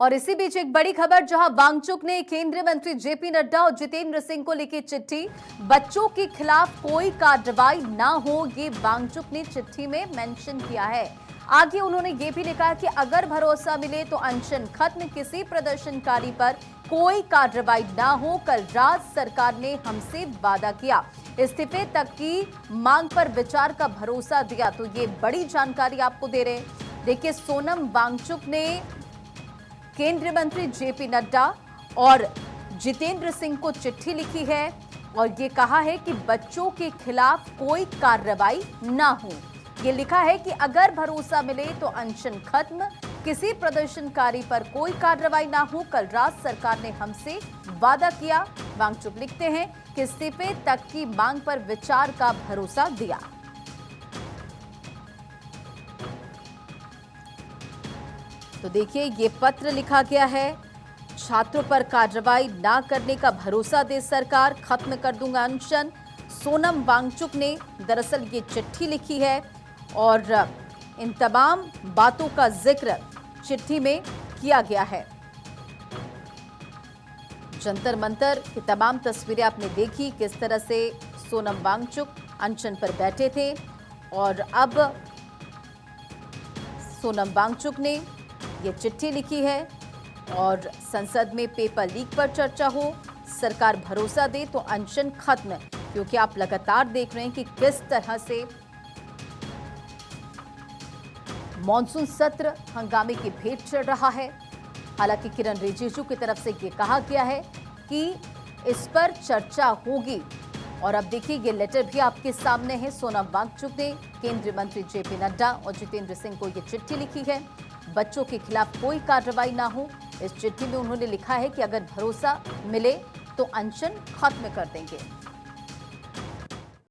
और इसी बीच एक बड़ी खबर, जहां वांगचुक ने केंद्रीय मंत्री जेपी नड्डा और जितेंद्र सिंह को लिखी चिट्ठी। बच्चों के खिलाफ कोई कार्रवाई ना हो, ये वांगचुक ने चिट्ठी में मेंशन किया है। आगे उन्होंने ये भी लिखा कि अगर भरोसा मिले तो अनशन खत्म, किसी प्रदर्शनकारी पर कोई कार्रवाई ना हो। कल रात सरकार ने हमसे वादा किया, इस्तीफे तक की मांग पर विचार का भरोसा दिया। तो ये बड़ी जानकारी आपको दे रहे हैं। देखिए, सोनम वांगचुक ने केंद्रीय मंत्री जेपी नड्डा और जितेंद्र सिंह को चिट्ठी लिखी है और ये कहा है कि बच्चों के खिलाफ कोई कार्रवाई ना हो। ये लिखा है कि अगर भरोसा मिले तो अनशन खत्म, किसी प्रदर्शनकारी पर कोई कार्रवाई ना हो। कल रात सरकार ने हमसे वादा किया। वांगचुक लिखते हैं कि इस्तीफे तक की मांग पर विचार का भरोसा दिया। तो देखिए, ये पत्र लिखा गया है, छात्रों पर कार्रवाई ना करने का भरोसा दे सरकार, खत्म कर दूंगा अनशन। सोनम वांगचुक ने दरअसल ये चिट्ठी लिखी है और इन तमाम बातों का जिक्र चिट्ठी में किया गया है। जंतर मंतर की तमाम तस्वीरें आपने देखी, किस तरह से सोनम वांगचुक अनशन पर बैठे थे और अब सोनम वांगचुक ने ये चिट्ठी लिखी है और संसद में पेपर लीक पर चर्चा हो, सरकार भरोसा दे तो अनशन खत्म। क्योंकि आप लगातार देख रहे हैं कि किस तरह से मॉनसून सत्र हंगामे की भेंट चढ़ रहा है। हालांकि किरण रिजिजू की तरफ से ये कहा गया है कि इस पर चर्चा होगी। और अब देखिए, ये लेटर भी आपके सामने है। सोनम वांगचुक ने केंद्रीय मंत्री जेपी नड्डा और जितेंद्र सिंह को ये चिट्ठी लिखी है, बच्चों के खिलाफ कोई कार्रवाई ना हो। इस चिट्ठी में उन्होंने लिखा है कि अगर भरोसा मिले तो अनशन खत्म कर देंगे।